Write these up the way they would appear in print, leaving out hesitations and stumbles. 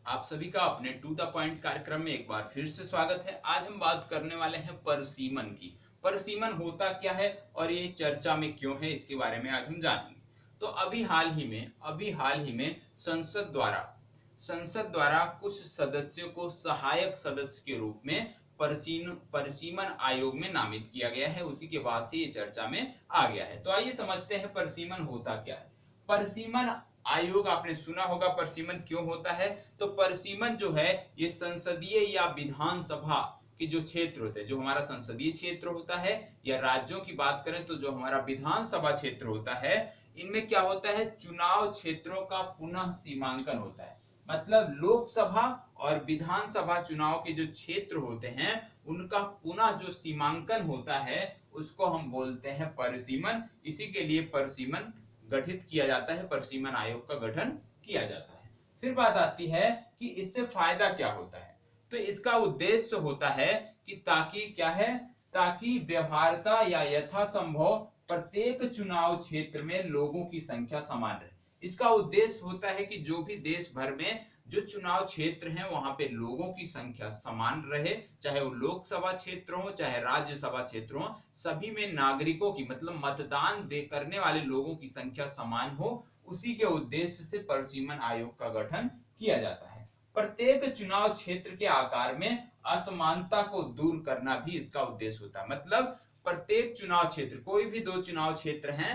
आप सभी का अपने टू द पॉइंट कार्यक्रम में एक बार फिर से स्वागत है। आज हम बात करने वाले हैं परसीमन की। परसीमन होता क्या है और ये चर्चा में क्यों है, इसके बारे में आज हम जानेंगे। तो अभी हाल ही में संसद द्वारा कुछ सदस्यों को सहायक सदस्य के रूप में परसीमन आयोग में नामित किया गया है। उसी के बाद से ये चर्चा में आ गया है। तो आइए समझते हैं परसीमन होता क्या है। परसीमन आयोग आपने सुना होगा। परसीमन क्यों होता है? तो परसीमन जो है ये संसदीय या विधानसभा के जो क्षेत्र होते हैं, जो हमारा संसदीय क्षेत्र होता है, या राज्यों की बात करें तो जो हमारा विधानसभा क्षेत्र होता है, इनमें क्या होता है, चुनाव क्षेत्रों का पुनः सीमांकन होता है। मतलब लोकसभा और विधानसभा चुनाव के जो क्षेत्र होते हैं उनका पुनः जो सीमांकन होता है उसको हम बोलते हैं परसीमन। इसी के लिए परसीमन गठित किया जाता है, परसीमन आयोग का गठन किया जाता है। फिर बात आती है कि इससे फायदा क्या होता है। तो इसका उद्देश्य होता है कि ताकि व्यवहार्यता या यथासंभव प्रत्येक चुनाव क्षेत्र में लोगों की संख्या समान रहे। इसका उद्देश्य होता है कि जो भी देश भर में जो चुनाव क्षेत्र हैं वहां पे लोगों की संख्या समान रहे, चाहे वो लोकसभा क्षेत्र हो चाहे राज्यसभा क्षेत्र हो, सभी में नागरिकों की मतलब मतदान करने वाले लोगों की संख्या समान हो। उसी के उद्देश्य से परसीमन आयोग का गठन किया जाता है। प्रत्येक चुनाव क्षेत्र के आकार में असमानता को दूर करना भी इसका उद्देश्य होता है। मतलब प्रत्येक चुनाव क्षेत्र, कोई भी दो चुनाव क्षेत्र हैं,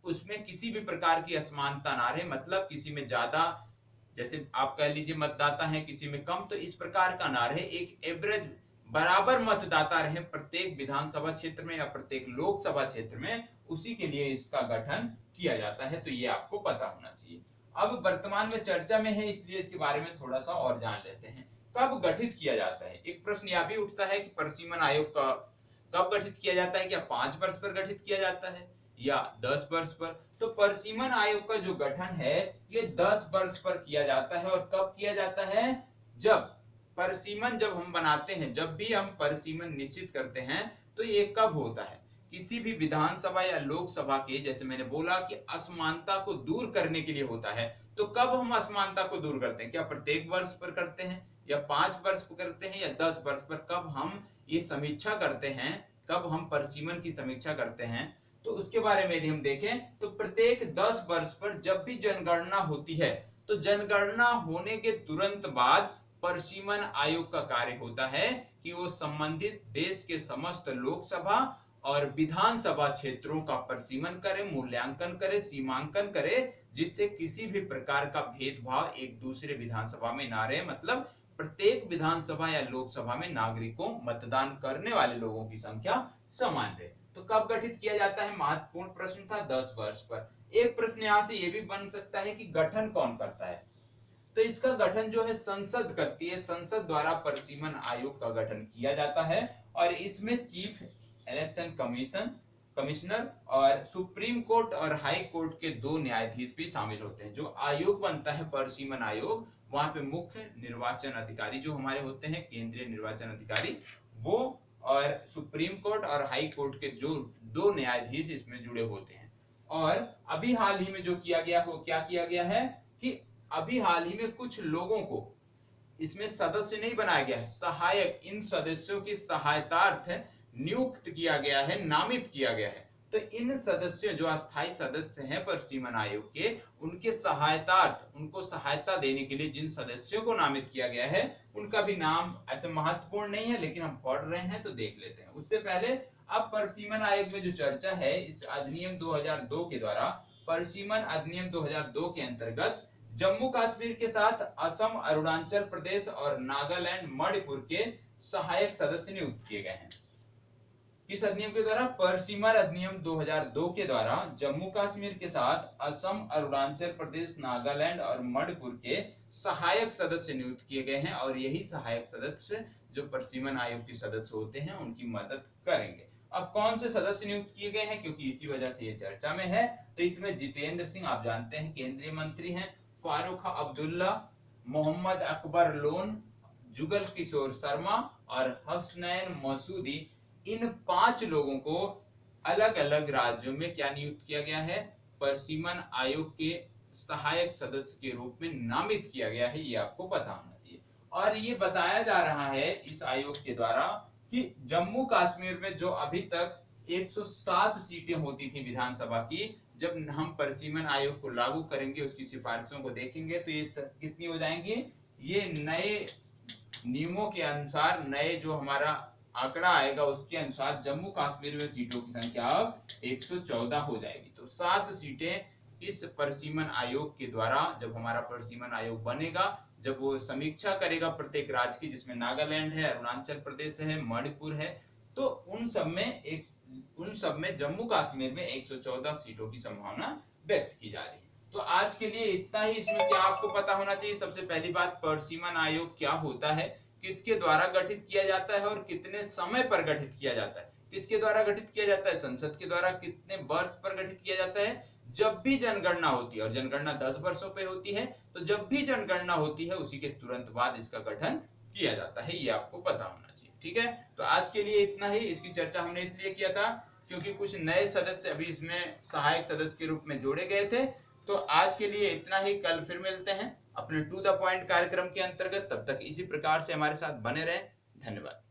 उसमें किसी भी प्रकार की असमानता ना रहे। मतलब किसी में ज्यादा, जैसे आप कह लीजिए मतदाता है, किसी में कम, तो इस प्रकार का ना रहे। एक एवरेज बराबर मतदाता रहे प्रत्येक विधानसभा क्षेत्र में या प्रत्येक लोकसभा क्षेत्र में। उसी के लिए इसका गठन किया जाता है। तो ये आपको पता होना चाहिए। अब वर्तमान में चर्चा में है, इसलिए इसके बारे में थोड़ा सा और जान लेते हैं। कब गठित किया जाता है? एक प्रश्न यह भी उठता है कि परसीमन आयोग का कब गठित किया जाता है? क्या 5 वर्ष पर गठित किया जाता है या 10 वर्ष पर? तो परसीमन आयोग का जो गठन है ये 10 वर्ष पर किया जाता है। और कब किया जाता है? जब हम बनाते हैं, जब भी हम परसीमन निश्चित करते हैं, तो ये कब होता है? किसी भी विधानसभा या लोकसभा के, जैसे मैंने बोला कि असमानता को दूर करने के लिए होता है। तो कब हम असमानता को दूर करते हैं? क्या प्रत्येक वर्ष पर करते हैं या 5 वर्ष पर करते हैं या 10 वर्ष पर? कब हम ये समीक्षा करते हैं, कब हम परसीमन की समीक्षा करते हैं, तो उसके बारे में यदि हम देखें तो प्रत्येक 10 वर्ष पर जब भी जनगणना होती है, तो जनगणना होने के तुरंत बाद परसीमन आयोग का कार्य होता है कि वो संबंधित देश के समस्त लोकसभा और विधानसभा क्षेत्रों का परसीमन करे, मूल्यांकन करे, सीमांकन करे, जिससे किसी भी प्रकार का भेदभाव एक दूसरे विधानसभा में ना रहे। मतलब प्रत्येक विधानसभा या लोकसभा में नागरिकों, मतदान करने वाले लोगों की संख्या समान रहे। तो कब गठित किया जाता है? महत्वपूर्ण प्रश्न था। 10 वर्ष पर। एक प्रश्न यहाँ से ये भी बन सकता है कि गठन कौन करता है? तो इसका गठन जो है संसद करती है। संसद द्वारा परसीमन आयोग का गठन किया जाता है और इसमें चीफ इलेक्शन कमिश्नर और सुप्रीम कोर्ट और हाई कोर्ट के 2 न्यायाधीश भी शामिल होते हैं। जो आयोग बनता है परसीमन आयोग, वहां पे मुख्य निर्वाचन अधिकारी जो हमारे होते हैं, केंद्रीय निर्वाचन अधिकारी, वो और सुप्रीम कोर्ट और हाई कोर्ट के जो 2 न्यायाधीश इसमें जुड़े होते हैं। और अभी हाल ही में जो किया गया, वो क्या किया गया है कि अभी हाल ही में कुछ लोगों को इसमें सदस्य नहीं बनाया गया है, सहायक, इन सदस्यों की सहायतार्थ नियुक्त किया गया है, नामित किया गया है। तो इन सदस्यों, जो अस्थायी सदस्य हैं परसीमन आयोग के, उनके सहायतार्थ, उनको सहायता देने के लिए जिन सदस्यों को नामित किया गया है, उनका भी नाम ऐसे महत्वपूर्ण नहीं है, लेकिन हम पढ़ रहे हैं तो देख लेते हैं। उससे पहले अब परसीमन आयोग में जो चर्चा है, इस अधिनियम 2002 के द्वारा, परसीमन अधिनियम 2002 के अंतर्गत जम्मू कश्मीर के साथ असम, अरुणाचल प्रदेश और नागालैंड, मणिपुर के सहायक सदस्य नियुक्त किए गए हैं। किस अधिनियम के द्वारा? परसीमन अधिनियम 2002 के द्वारा जम्मू कश्मीर के साथ असम, अरुणाचल प्रदेश, नागालैंड और मणिपुर के सहायक सदस्य नियुक्त किए गए हैं। और यही सहायक सदस्य जो परसीमन आयोग के सदस्य होते हैं उनकी मदद करेंगे। अब कौन से सदस्य नियुक्त किए गए हैं, क्योंकि इसी वजह से ये चर्चा में है। तो इसमें जितेंद्र सिंह, आप जानते हैं, केंद्रीय मंत्री हैं, फारूक अब्दुल्ला, मोहम्मद अकबर लोन, जुगल किशोर शर्मा और हसनैन मसूदी, इन 5 लोगों को अलग अलग राज्यों में क्या नियुक्त किया गया है? परसीमन आयोग के सहायक सदस्य के रूप में नामित किया गया है, ये आपको पता होना चाहिए। और ये बताया जा रहा है इस आयोग के द्वारा कि जम्मू कश्मीर में जो अभी तक 107 सीटें होती थी विधानसभा की, जब हम परिसीमन आयोग को लागू करेंगे, उसकी सिफारिशों को देखेंगे, तो ये कितनी हो जाएंगी, ये नए नियमों के अनुसार, नए जो हमारा आंकड़ा आएगा उसके अनुसार जम्मू कश्मीर में सीटों की संख्या अब 114 हो जाएगी। तो 7 सीटें इस परिसीमन आयोग के द्वारा, जब हमारा परिसीमन आयोग बनेगा, जब वो समीक्षा करेगा प्रत्येक राज्य की, जिसमें नागालैंड है, अरुणाचल प्रदेश है, मणिपुर है, तो उन सब में जम्मू कश्मीर में 114 सीटों की संभावना व्यक्त की जा रही है। तो आज के लिए इतना ही। इसमें क्या आपको पता होना चाहिए, सबसे पहली बात, परिसीमन आयोग क्या होता है, किसके द्वारा गठित किया जाता है और कितने समय पर गठित किया जाता है। किसके द्वारा गठित किया जाता है, संसद के द्वारा। कितने वर्ष पर गठित किया जाता है, जब भी जनगणना होती है, और जनगणना 10 वर्षों पे होती है, तो जब भी जनगणना होती है उसी के तुरंत बाद इसका गठन किया जाता है, ये आपको पता होना चाहिए। ठीक है, तो आज के लिए इतना ही। इसकी चर्चा हमने इसलिए किया था क्योंकि कुछ नए सदस्य अभी इसमें सहायक सदस्य के रूप में जोड़े गए थे। तो आज के लिए इतना ही, कल फिर मिलते हैं अपने टू द पॉइंट कार्यक्रम के अंतर्गत। तब तक इसी प्रकार से हमारे साथ बने रहें। धन्यवाद।